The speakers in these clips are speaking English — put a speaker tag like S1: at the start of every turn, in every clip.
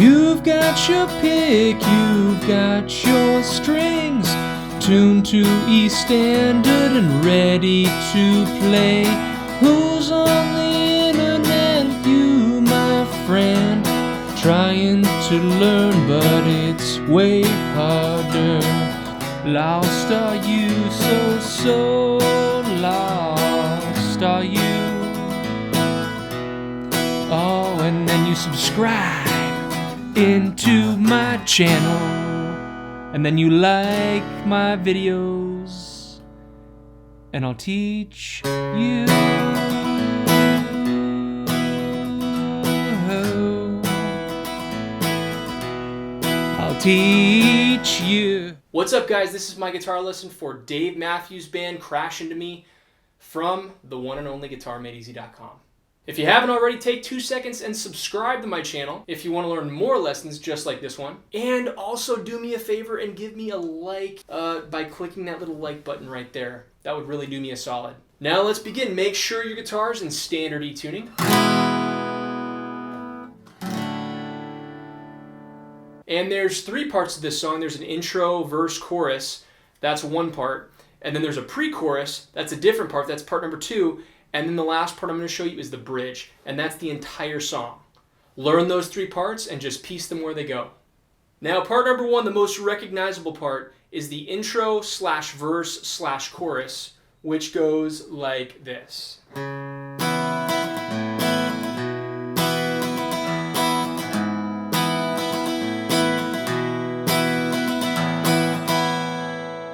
S1: You've got your pick, you've got your strings, tuned to E standard and ready to play. Who's on the internet? You, my friend, trying to learn, but it's way harder. Lost are you, so lost are you. Oh, and then you subscribe into my channel, and then you like my videos, and I'll teach you. I'll teach you.
S2: What's up, guys? This is my guitar lesson for Dave Matthews Band, crashIntome, from the one and only GuitarMadeEZ.com. If you haven't already, take 2 seconds and subscribe to my channel if you want to learn more lessons just like this one. And also do me a favor and give me a like by clicking that little like button right there. That would really do me a solid. Now let's begin. Make sure your guitar's in standard E tuning. And there's 3 parts to this song. There's an intro, verse, chorus. That's one part. And then there's a pre-chorus. That's a different part. That's part number 2. And then the last part I'm going to show you is the bridge, and that's the entire song. Learn those 3 parts and just piece them where they go. Now, part number 1, the most recognizable part, is the intro slash verse slash chorus, which goes like this.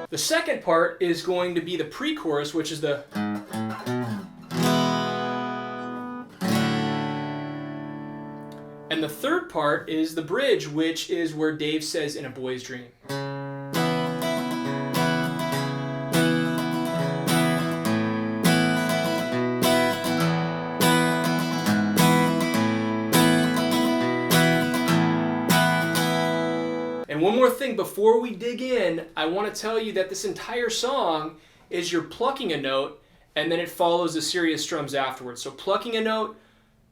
S2: The second part is going to be the pre-chorus, which is the... And the third part is the bridge, which is where Dave says "In a Boy's Dream." And one more thing before we dig in, I want to tell you that this entire song is you're plucking a note, and then it follows a series of strums afterwards. So plucking a note,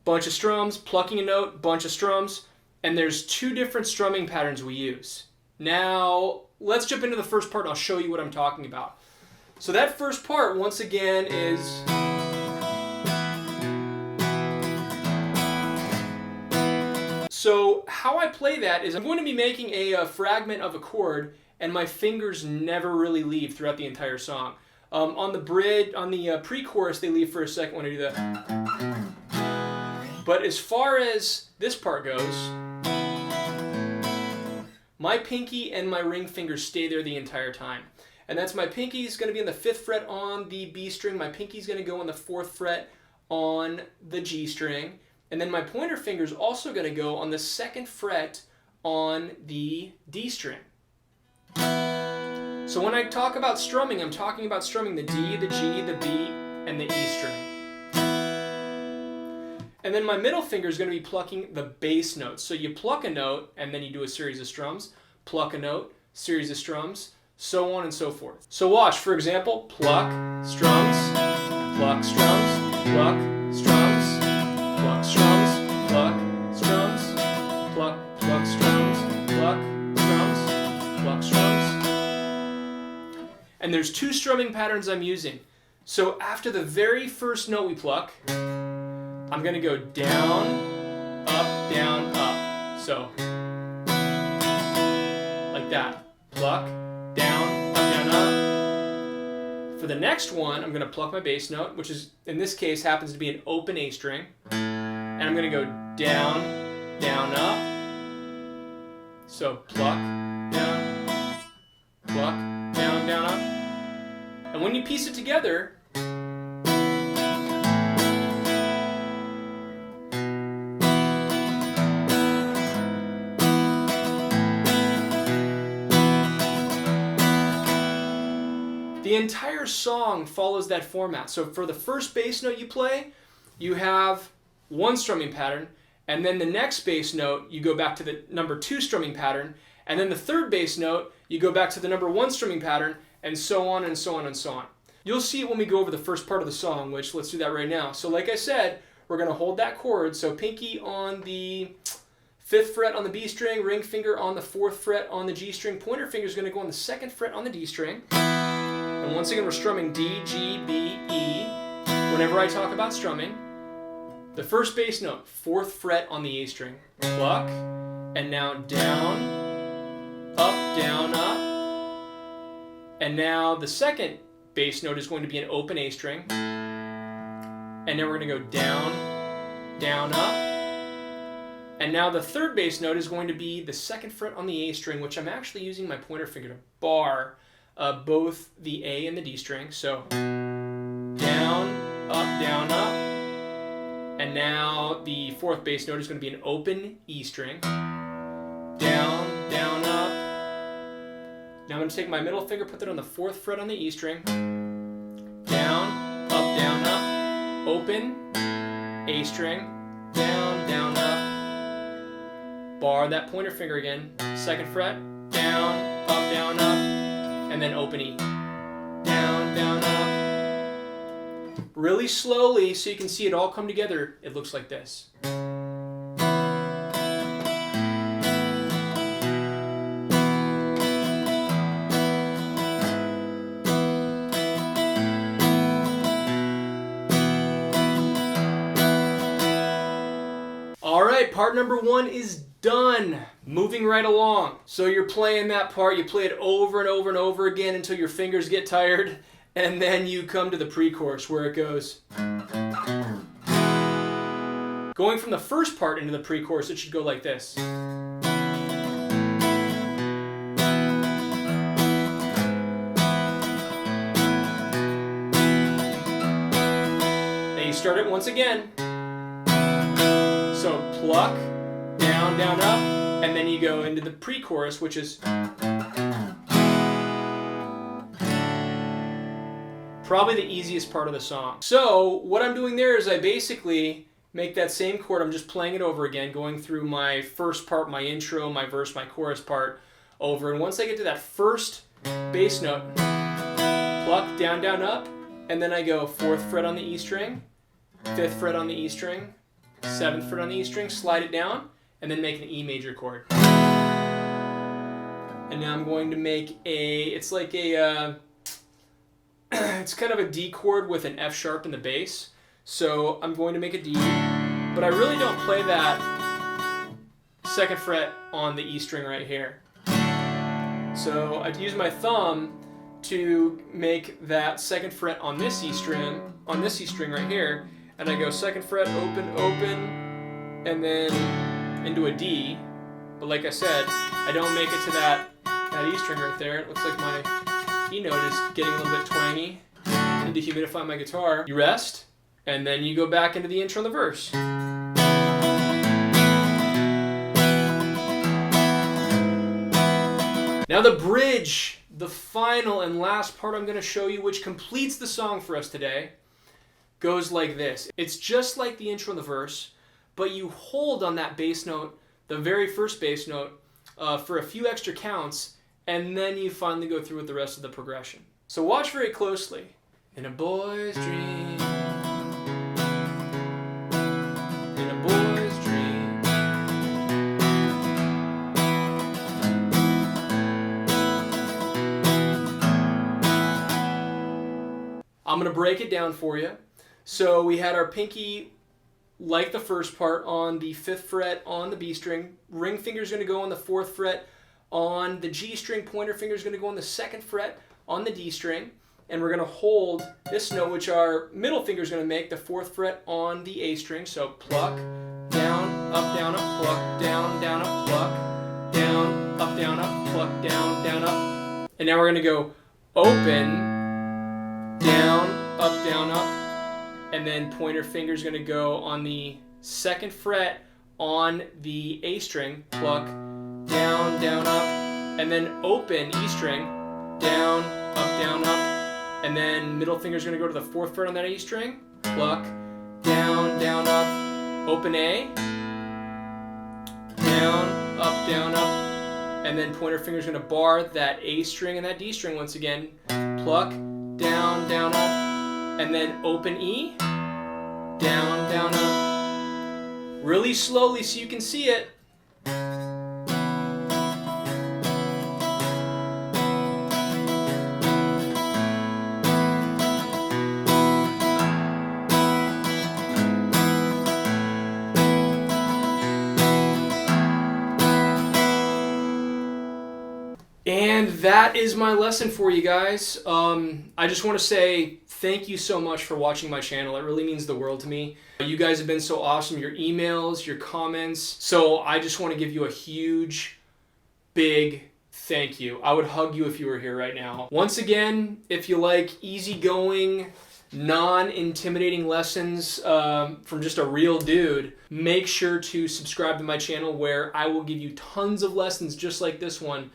S2: bunch of strums, plucking a note, bunch of strums, and there's 2 different strumming patterns we use. Now, let's jump into the first part and I'll show you what I'm talking about. So that first part, once again, is... So how I play that is I'm going to be making a fragment of a chord, and my fingers never really leave throughout the entire song. On the bridge, on the pre-chorus, they leave for a second when I do the... But as far as this part goes, my pinky and my ring fingers stay there the entire time. And that's my pinky's going to be on the 5th fret on the B string, my pinky's going to go on the 4th fret on the G string, and then my pointer finger's also going to go on the 2nd fret on the D string. So when I talk about strumming, I'm talking about strumming the D, the G, the B, and the E string. And then my middle finger is going to be plucking the bass notes. So you pluck a note, and then you do a series of strums, pluck a note, series of strums, so on and so forth. So watch, for example, pluck, strums, pluck, strums, pluck, strums, pluck, strums, pluck, strums, pluck, pluck, strums, pluck, strums, pluck, strums. And there's 2 strumming patterns I'm using. So after the very first note we pluck, I'm going to go down, up, so like that. Pluck, down, up. For the next one, I'm going to pluck my bass note, which is, in this case, happens to be an open A string. And I'm going to go down, up. So pluck, down, up. And when you piece it together, the entire song follows that format. So for the first bass note you play, you have 1 strumming pattern, and then the next bass note, you go back to the number 2 strumming pattern, and then the third bass note, you go back to the number 1 strumming pattern, and so on and so on and so on. You'll see it when we go over the first part of the song, which let's do that right now. So like I said, we're going to hold that chord, so pinky on the 5th fret on the B string, ring finger on the 4th fret on the G string, pointer finger is going to go on the 2nd fret on the D string. And once again, we're strumming D, G, B, E. Whenever I talk about strumming, the first bass note, 4th fret on the A string, pluck, and now down, up, and now the second bass note is going to be an open A string, and then we're going to go down, up, and now the third bass note is going to be the 2nd fret on the A string, which I'm actually using my pointer finger to bar both the A and the D string, so down, up, and now the 4th bass note is going to be an open E string, down, up. Now I'm going to take my middle finger, put that on the 4th fret on the E string, down, up, open, A string, down, up, bar that pointer finger again, 2nd fret, down, up, and then open E, down, up. Really slowly so you can see it all come together, it looks like this. Alright, part number 1 is done. Moving right along. So you're playing that part, you play it over and over and over again until your fingers get tired, and then you come to the pre-chorus where it goes. Going from the first part into the pre-chorus, it should go like this. Then you start it once again. So pluck, down, up, and then you go into the pre-chorus, which is probably the easiest part of the song. So what I'm doing there is I basically make that same chord, I'm just playing it over again, going through my first part, my intro, my verse, my chorus part over, and once I get to that first bass note, pluck, down, up, and then I go 4th fret on the E string, 5th fret on the E string, 7th fret on the E string, slide it down, and then make an E major chord. And now I'm going to make it's like a, it's kind of a D chord with an F sharp in the bass. So I'm going to make a D, but I really don't play that 2nd fret on the E string right here. So I'd use my thumb to make that 2nd fret on this E string right here, and I go 2nd fret, open, and then into a D. But like I said, I don't make it to that E string right there. It looks like my E note is getting a little bit twangy. I need to humidify my guitar. You rest, and then you go back into the intro and the verse. Now the bridge, the final and last part I'm going to show you, which completes the song for us today, goes like this. It's just like the intro and the verse, but you hold on that bass note, the very first bass note, for a few extra counts, and then you finally go through with the rest of the progression. So watch very closely. In a boy's dream, in a boy's dream, I'm going to break it down for you. So we had our pinky, like the first part, on the 5th fret on the B string. Ring finger is going to go on the 4th fret on the G string. Pointer finger is going to go on the 2nd fret on the D string. And we're going to hold this note, which our middle finger is going to make, the 4th fret on the A string. So pluck, down, up, pluck, down, up, pluck, down, up, pluck, down, up. And now we're going to go open, down, up, and then pointer finger is going to go on the 2nd fret on the A string, pluck, down, up, and then open E string, down, up, and then middle finger is going to go to the 4th fret on that A string, pluck, down, up, open A, down, up, and then pointer finger is going to bar that A string and that D string once again, pluck, down, up, and then open E, down, up. Really slowly so you can see it. And that is my lesson for you guys. I just want to say thank you so much for watching my channel. It really means the world to me. You guys have been so awesome. Your emails, your comments. So I just want to give you a huge, big thank you. I would hug you if you were here right now. Once again, if you like easygoing, non-intimidating lessons from just a real dude, make sure to subscribe to my channel where I will give you tons of lessons just like this one.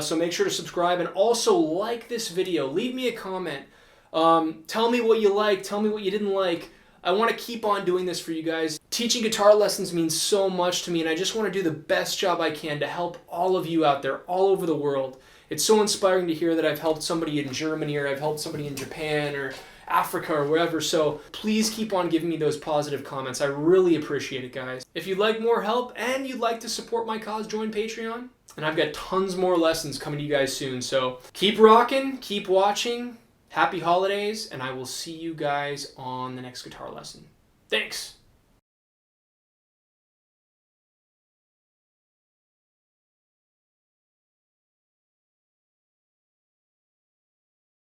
S2: So make sure to subscribe and also like this video. Leave me a comment. Tell me what you liked. Tell me what you didn't like. I want to keep on doing this for you guys. Teaching guitar lessons means so much to me, and I just want to do the best job I can to help all of you out there all over the world. It's so inspiring to hear that I've helped somebody in Germany, or I've helped somebody in Japan or Africa or wherever. So please keep on giving me those positive comments. I really appreciate it, guys. If you'd like more help and you'd like to support my cause, join Patreon. And I've got tons more lessons coming to you guys soon. So keep rocking, keep watching. Happy holidays, and I will see you guys on the next guitar lesson. Thanks.